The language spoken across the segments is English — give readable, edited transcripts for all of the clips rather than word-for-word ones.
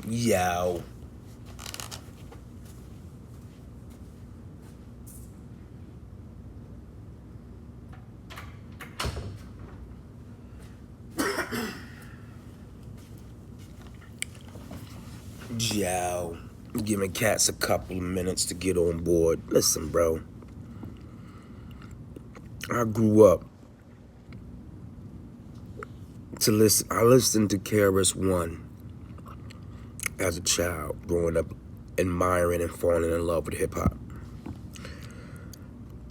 Yo. Yo. Giving cats a couple of minutes to get on board. Listen, bro. I grew up to listen. I listened to KRS-One as a child, growing up admiring and falling in love with hip hop.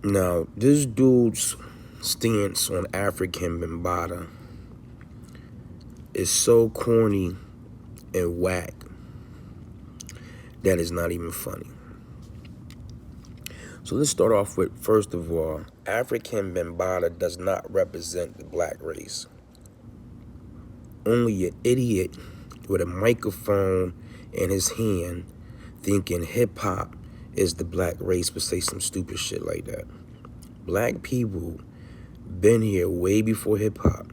Now, this dude's stance on African Bambaataa is so corny and whack that is not even funny. So let's start off with, first of all, African Bambaataa does not represent the black race. Only an idiot with a microphone in his hand thinking hip-hop is the black race would say some stupid shit like that. Black people been here way before hip-hop.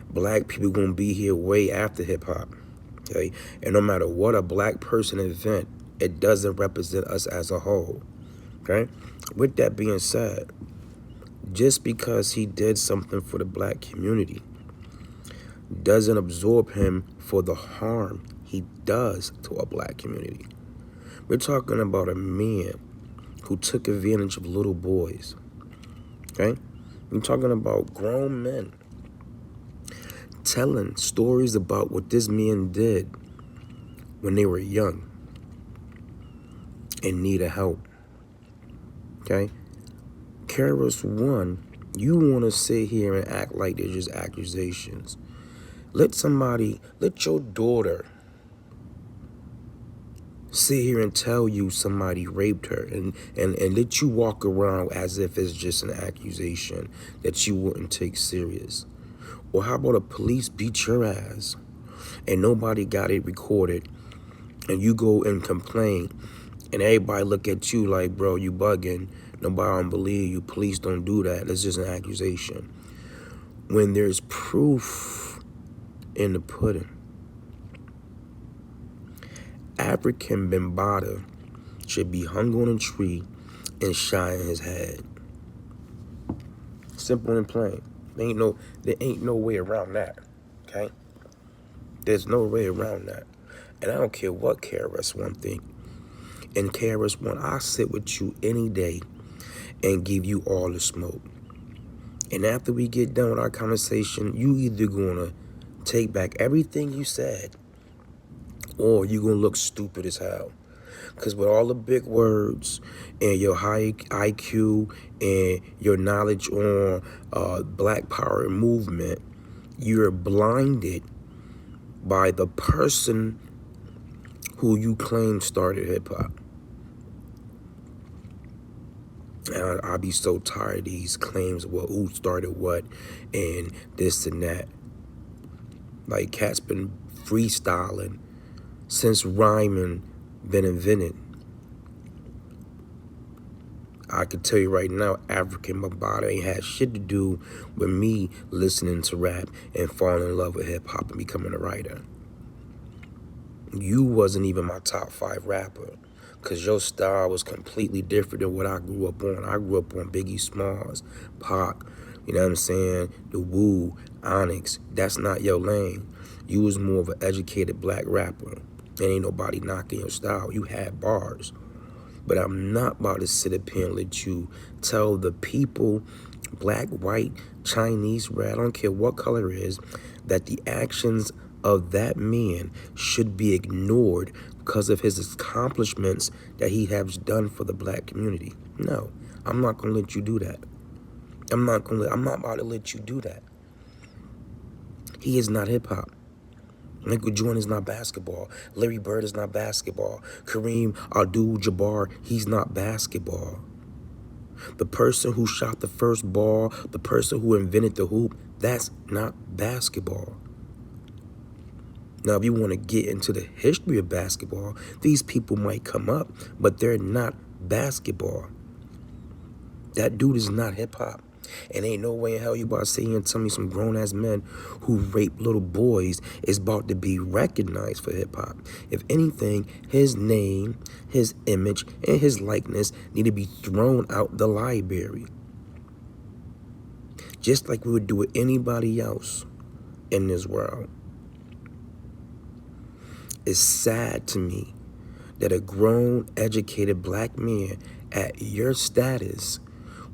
Black people gonna be here way after hip-hop. Okay? And no matter what a black person invent, it doesn't represent us as a whole. Okay? With that being said, just because he did something for the black community doesn't absorb him for the harm he does to a black community. We're talking about a man who took advantage of little boys. Okay? We're talking about grown men telling stories about what this man did when they were young and needed help. Okay? KRS-One, you want to sit here and act like they're just accusations. Let your daughter sit here and tell you somebody raped her and let you walk around as if it's just an accusation that you wouldn't take serious. Or how about a police beat your ass and nobody got it recorded and you go and complain and everybody look at you like, bro, you bugging. Nobody don't believe you. Police don't do that. That's just an accusation. When there's proof in the pudding. African Bambaataa should be hung on a tree and shot in his head. Simple and plain. There ain't no way around that. Okay? There's no way around that. And I don't care what KRS-One think. And KRS-One, I'll sit with you any day and give you all the smoke. And after we get done with our conversation, you either gonna take back everything you said or you're gonna look stupid as hell. Because with all the big words and your high IQ and your knowledge on Black Power movement, you're blinded by the person who you claim started hip-hop. And I'll be so tired of these claims, well, who started what and this and that. Like, cats been freestyling since rhyming been invented. I can tell you right now, African Bambaataa ain't had shit to do with me listening to rap and falling in love with hip-hop and becoming a writer. You wasn't even my top 5 rapper because your style was completely different than what I grew up on. I grew up on Biggie Smalls, Pac, you know what I'm saying, the Wu, Onyx. That's not your lane. You was more of an educated black rapper. And ain't nobody knocking your style. You had bars. But I'm not about to sit up here and let you tell the people, black, white, Chinese, red, I don't care what color it is, that the actions of that man should be ignored because of his accomplishments that he has done for the black community. No, I'm not gonna let you do that. I'm not about to let you do that. He is not hip hop. Michael Jordan is not basketball. Larry Bird is not basketball. Kareem Abdul-Jabbar, he's not basketball. The person who shot the first ball, the person who invented the hoop, that's not basketball. Now, if you want to get into the history of basketball, these people might come up, but they're not basketball. That dude is not hip-hop. And ain't no way in hell you about to sit here and tell me some grown-ass men who rape little boys is about to be recognized for hip-hop. If anything, his name, his image, and his likeness need to be thrown out the library. Just like we would do with anybody else in this world. It's sad to me that a grown, educated black man at your status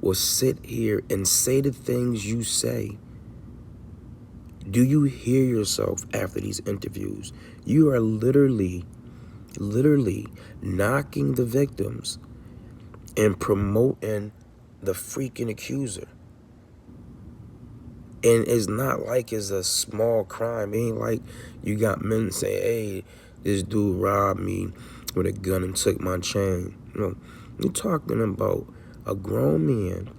will sit here and say the things you say. Do you hear yourself after these interviews? You are literally knocking the victims and promoting the freaking accuser. And it's not like it's a small crime. It ain't like you got men say, hey, this dude robbed me with a gun and took my chain. No, you're talking about a grown man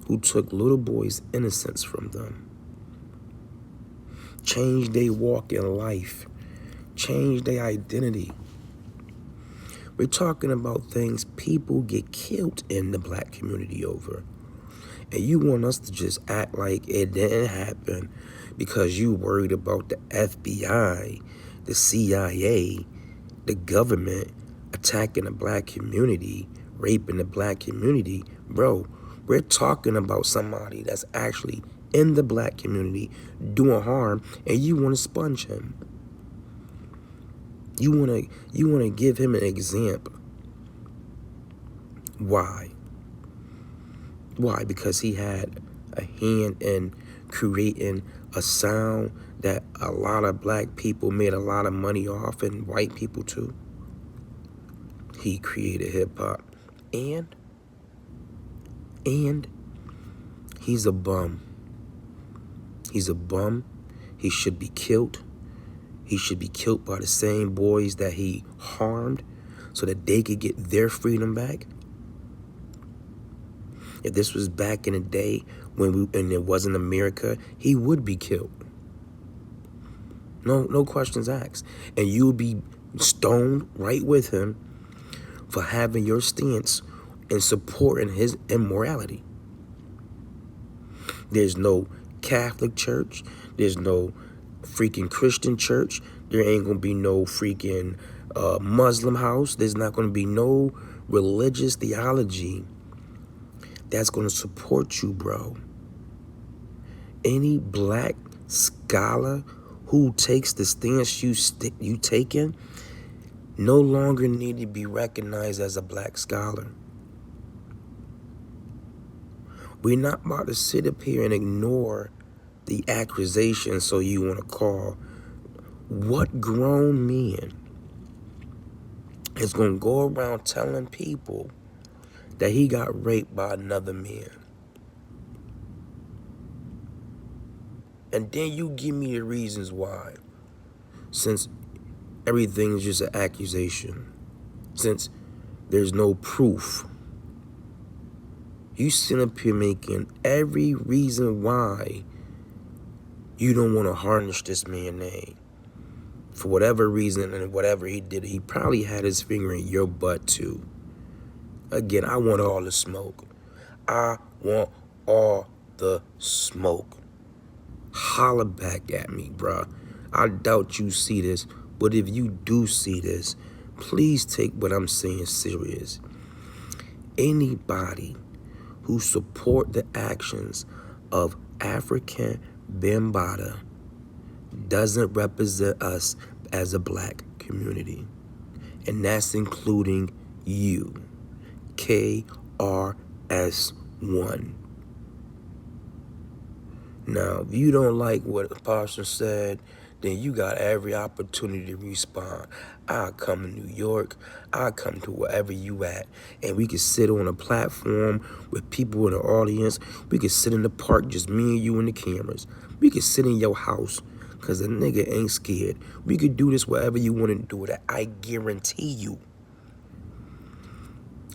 who took little boys' innocence from them. Changed their walk in life. Changed their identity. We're talking about things people get killed in the black community over. And you want us to just act like it didn't happen because you worried about the FBI, the CIA, the government attacking the black community, raping the black community. Bro, we're talking about somebody that's actually in the black community doing harm, and you want to sponge him. You want to give him an example. Why? Why? Because he had a hand in creating a sound that a lot of black people made a lot of money off, and white people too. He created hip-hop. And he's a bum. He's a bum. He should be killed. He should be killed by the same boys that he harmed so that they could get their freedom back. If this was back in the day and it wasn't America, he would be killed. No questions asked. And you would be stoned right with him for having your stance and supporting his immorality. There's no Catholic church. There's no freaking Christian church. There ain't gonna be no freaking Muslim house. There's not gonna be no religious theology that's going to support you, bro. Any black scholar who takes the stance you taking no longer need to be recognized as a black scholar. We're not about to sit up here and ignore the accusation so you want to call. What grown man is going to go around telling people that he got raped by another man? And then you give me the reasons why. Since everything is just an accusation. Since there's no proof. You sit up here making every reason why you don't want to harness this man's name. For whatever reason and whatever he did, he probably had his finger in your butt too. Again, I want all the smoke. I want all the smoke. Holler back at me, bruh. I doubt you see this, but if you do see this, please take what I'm saying serious. Anybody who support the actions of African Bambaataa doesn't represent us as a black community. And that's including you. KRS1. Now, if you don't like what a person said, then you got every opportunity to respond. I'll come to New York. I'll come to wherever you at. And we could sit on a platform with people in the audience. We could sit in the park, just me and you and the cameras. We could sit in your house, because a nigga ain't scared. We could do this wherever you want to do it. I guarantee you.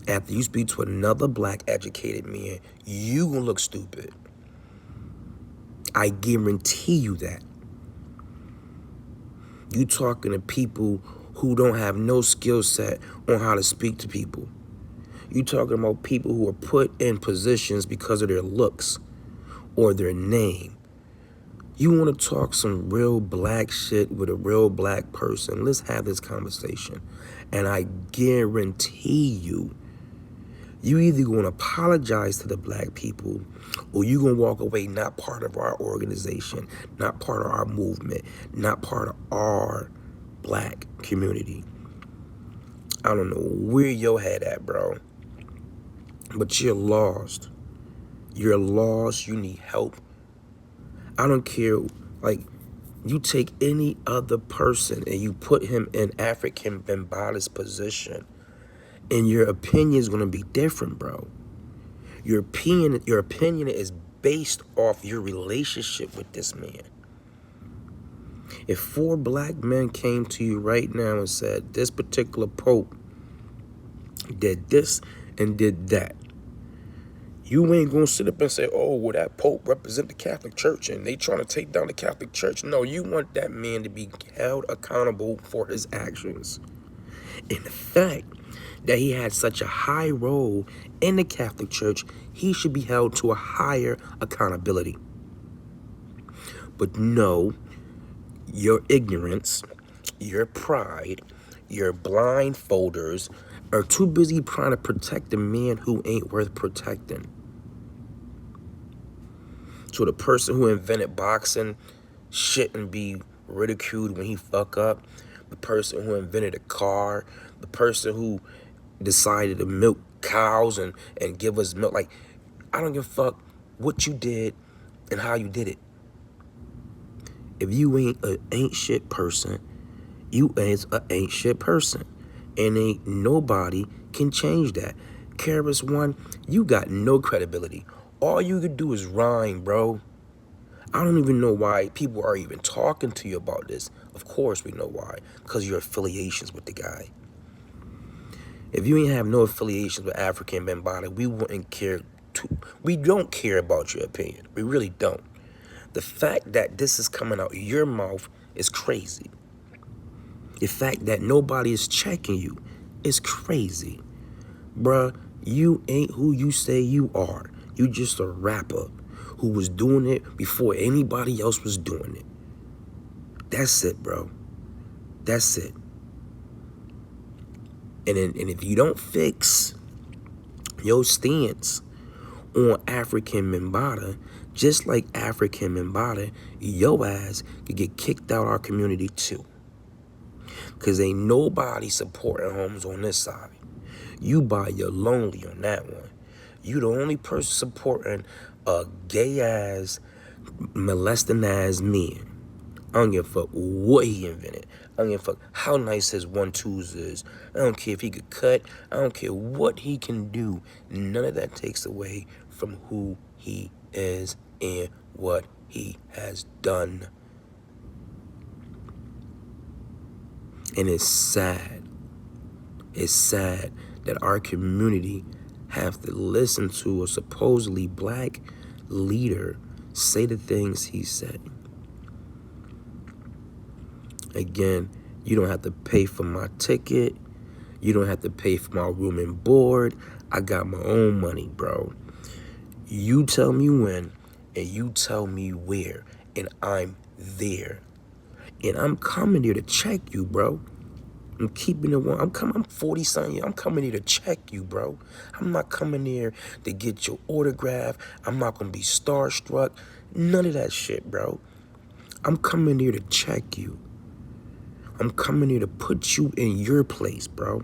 After you speak to another black educated man, you gonna look stupid. I guarantee you that. You talking to people who don't have no skill set on how to speak to people. You talking about people who are put in positions because of their looks. or their name. You want to talk some real black shit with a real black person, let's have this conversation. And I guarantee you either going to apologize to the black people, or you going to walk away not part of our organization, not part of our movement, not part of our black community. I don't know where your head at, bro. But you're lost. You're lost. You need help. I don't care. Like, you take any other person and you put him in African Bambaata's position, and your opinion is going to be different, bro. Your opinion is based off your relationship with this man. If 4 black men came to you right now and said, this particular Pope did this and did that, you ain't gonna sit up and say, oh, well, that Pope represent the Catholic Church and they trying to take down the Catholic Church. No, you want that man to be held accountable for his actions. And the fact that he had such a high role in the Catholic Church, he should be held to a higher accountability. But no, your ignorance, your pride, your blindfolders are too busy trying to protect a man who ain't worth protecting. So the person who invented boxing shouldn't be ridiculed when he fuck up. The person who invented a car, the person who decided to milk cows and give us milk. Like, I don't give a fuck what you did and how you did it. If you ain't shit person, you ain't shit person. And ain't nobody can change that. KRS-One, you got no credibility. All you could do is rhyme, bro. I don't even know why people are even talking to you about this. Of course we know why. Because your affiliations with the guy. If you ain't have no affiliations with African Bambaataa, we wouldn't care. We don't care about your opinion. We really don't. The fact that this is coming out your mouth is crazy. The fact that nobody is checking you is crazy. Bruh, you ain't who you say you are. You just a rapper who was doing it before anybody else was doing it. That's it, bro. That's it. And if you don't fix your stance on African Bambaataa, just like African Bambaataa, your ass could get kicked out our community too. Because ain't nobody supporting homes on this side. You by your lonely on that one. You the only person supporting a gay-ass, molesting-ass man. I don't give a fuck what he invented. I don't give a fuck how nice his 1-2s is. I don't care if he could cut. I don't care what he can do. None of that takes away from who he is and what he has done. And it's sad. It's sad that our community have to listen to a supposedly black leader say the things he said. Again, you don't have to pay for my ticket. You don't have to pay for my room and board. I got my own money, bro. You tell me when and you tell me where, and I'm there. And I'm coming here to check you, bro. I'm keeping it one. I'm 40 something. I'm coming here to check you, bro. I'm not coming here to get your autograph. I'm not gonna be starstruck. None of that shit, bro. I'm coming here to check you. I'm coming here to put you in your place, bro.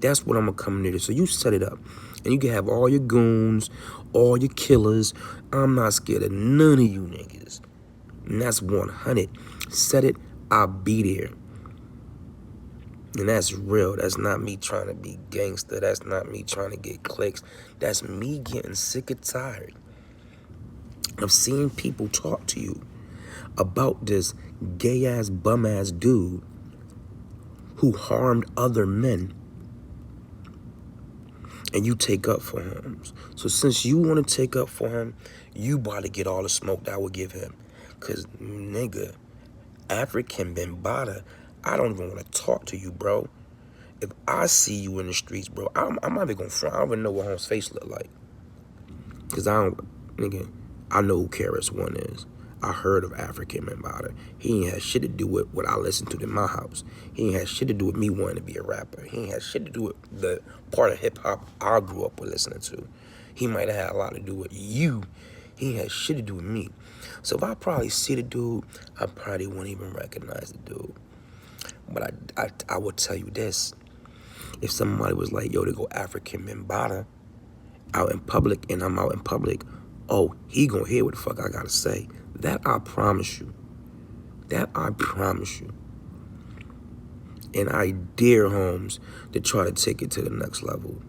That's what I'm gonna come here to. So you set it up. And you can have all your goons, all your killers. I'm not scared of none of you niggas. And that's 100. Set it, I'll be there. And that's real. That's not me trying to be gangster. That's not me trying to get clicks. That's me getting sick and tired of seeing people talk to you about this gay-ass, bum-ass dude who harmed other men. And you take up for him. So since you want to take up for him, you about to get all the smoke that I would give him. Because, nigga, African Bambaataa, I don't even want to talk to you, bro. If I see you in the streets, bro, I'm not even going to front. I don't even know what Holmes' face look like. Because I don't, nigga, I know who KRS-One is. I heard of African Bambaataa. He ain't had shit to do with what I listened to in my house. He ain't had shit to do with me wanting to be a rapper. He ain't had shit to do with the part of hip-hop I grew up with listening to. He might have had a lot to do with you. He ain't had shit to do with me. So if I probably see the dude, I probably wouldn't even recognize the dude. But I will tell you this. If somebody was like, yo, they go African Bambaataa out in public and I'm out in public, oh, he gonna hear what the fuck I gotta say. That I promise you. That I promise you. And I dare Holmes to try to take it to the next level.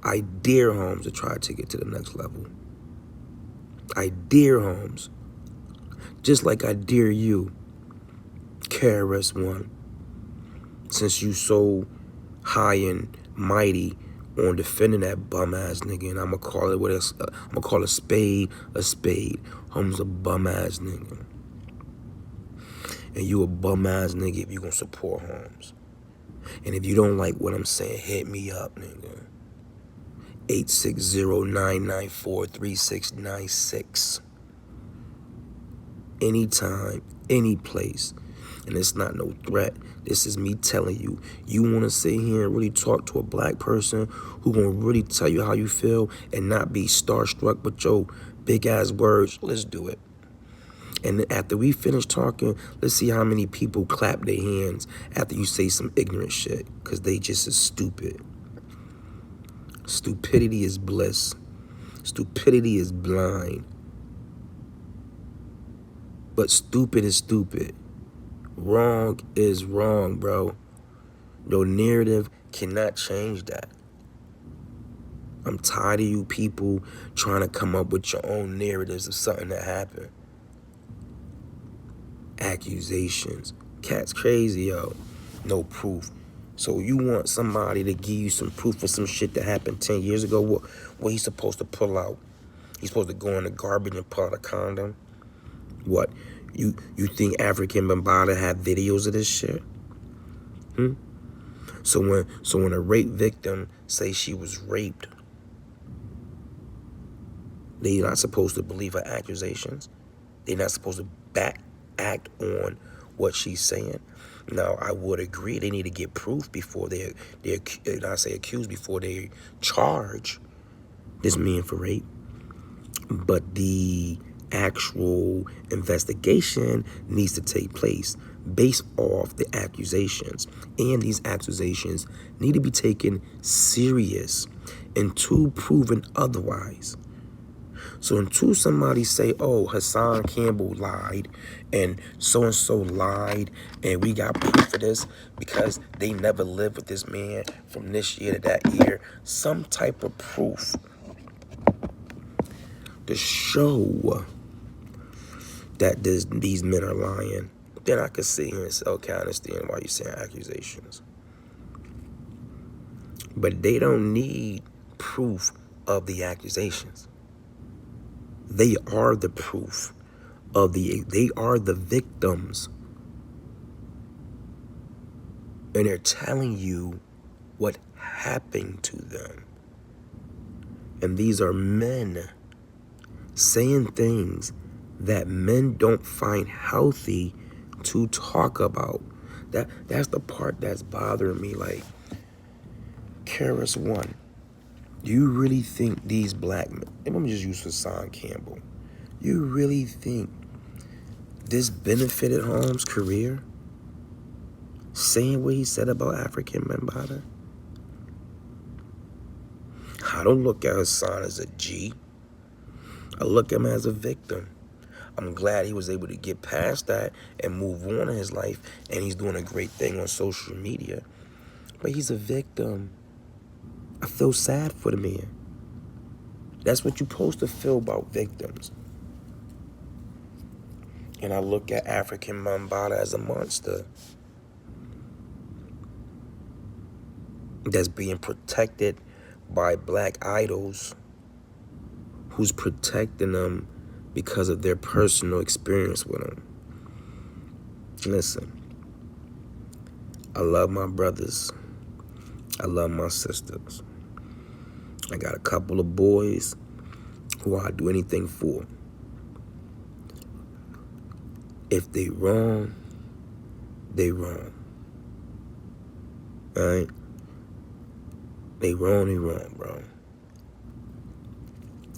I dare Holmes to try to take it to the next level. I dare Holmes. Just like I dare you, KRS-One. Since you so high and mighty on defending that bum ass nigga, and I'ma call it I'ma call a spade a spade. Holmes a bum ass nigga. And you a bum ass nigga if you gonna support Holmes. And if you don't like what I'm saying, hit me up, nigga. 860-994-3696. Anytime, any place. And it's not no threat. This is me telling you. You want to sit here and really talk to a black person who gonna really tell you how you feel and not be starstruck with your big ass words? Let's do it. And then after we finish talking, let's see how many people clap their hands after you say some ignorant shit, because they just as stupid. Stupidity is bliss. Stupidity is blind. But stupid is stupid. Wrong is wrong, bro. Your narrative cannot change that. I'm tired of you people trying to come up with your own narratives of something that happened. Accusations. Cat's crazy, yo. No proof. So you want somebody to give you some proof for some shit that happened 10 years ago? What he's supposed to pull out? He's supposed to go in the garbage and pull out a condom? What? You think African Bambaataa had videos of this shit? So when a rape victim say she was raped, they not supposed to believe her accusations? They not supposed to act on what she's saying? Now, I would agree they need to get proof before they're accused, before they charge this man for rape. But the actual investigation needs to take place based off the accusations. And these accusations need to be taken serious until proven otherwise. So until somebody say, oh, Hassan Campbell lied and so lied and we got proof of this because they never lived with this man from this year to that year, some type of proof to show that these men are lying, then I could sit here and say, okay, I understand why you're saying accusations. But they don't need proof of the accusations. They are the proof of they are the victims. And they're telling you what happened to them. And these are men saying things that men don't find healthy to talk about. That's the part that's bothering me. Like, KRS-One, you really think these black men, and let me just use Hassan Campbell, you really think this benefited Holmes' career? Saying what he said about African Bambaataa? I don't look at Hassan as a G. I look at him as a victim. I'm glad he was able to get past that and move on in his life, and he's doing a great thing on social media. But he's a victim. I feel sad for the man. That's what you're supposed to feel about victims. And I look at African Bambaataa as a monster that's being protected by black idols who's protecting them because of their personal experience with them. Listen, I love my brothers. I love my sisters. I got a couple of boys who I'd do anything for. If they wrong, they wrong. Alright? They wrong, bro.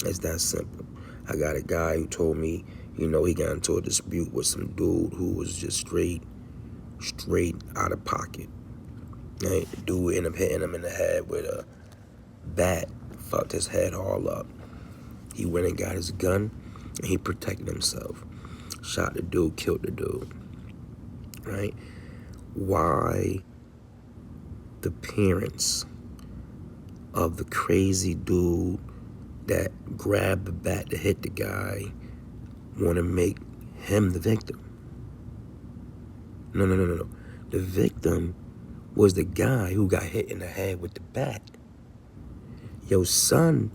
It's that simple. I got a guy who told me, he got into a dispute with some dude who was just straight out of pocket. Right? The dude ended up hitting him in the head with a bat, fucked his head all up. He went and got his gun, and he protected himself. Shot the dude, killed the dude. Right? Why the parents of the crazy dude that grabbed the bat to hit the guy want to make him the victim? No. The victim was the guy who got hit in the head with the bat. Your son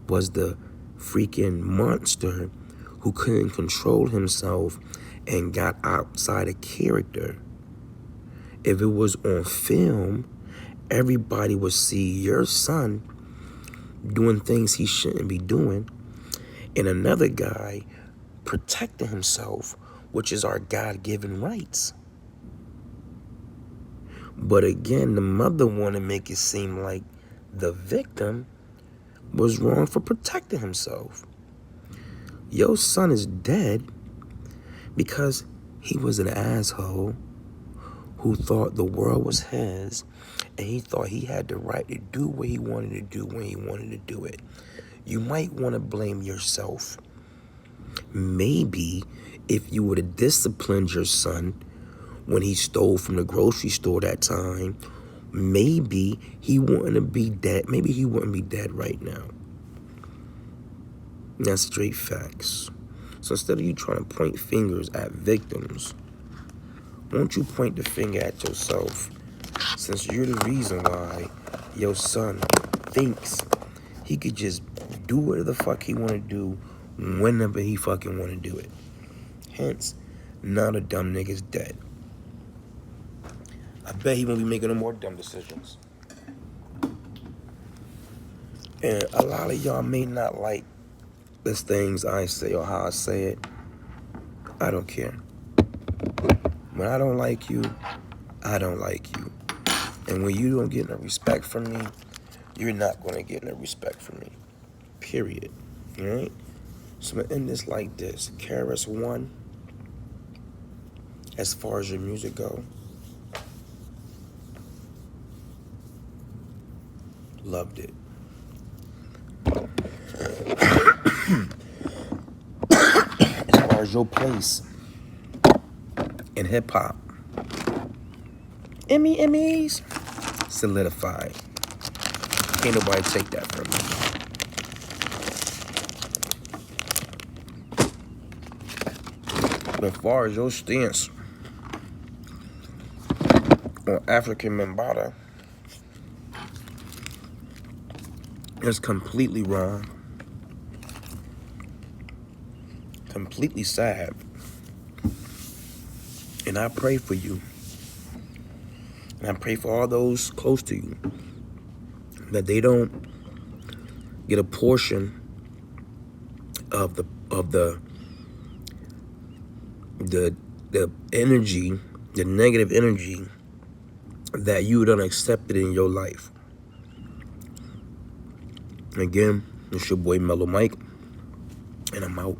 was the freaking monster who couldn't control himself and got outside of character. If it was on film, everybody would see your son doing things he shouldn't be doing, and another guy protecting himself, which is our God-given rights. But again, the mother want to make it seem like the victim was wrong for protecting himself. Your son is dead because he was an asshole who thought the world was his, and he thought he had the right to do what he wanted to do when he wanted to do it. You might want to blame yourself. Maybe if you would have disciplined your son when he stole from the grocery store that time, maybe he wouldn't be dead. Maybe he wouldn't be dead right now. That's straight facts. So instead of you trying to point fingers at victims, won't you point the finger at yourself, since you're the reason why your son thinks he could just do whatever the fuck he want to do whenever he fucking want to do it. Hence, now the dumb nigga's dead. I bet he won't be making no more dumb decisions. And a lot of y'all may not like the things I say or how I say it. I don't care. When I don't like you, I don't like you. And when you don't get no respect from me, you're not going to get no respect from me. Period. All right? So I'm going to end this like this. KRS-One, as far as your music go, loved it. As far as your place in hip-hop, Emmys, solidified. Can't nobody take that from me. But as far as your stance on African Mbata, it's completely wrong. Completely sad. And I pray for you. And I pray for all those close to you, that they don't get a portion of the energy, the negative energy that you done accepted in your life. Again, it's your boy Mellow Mike, and I'm out.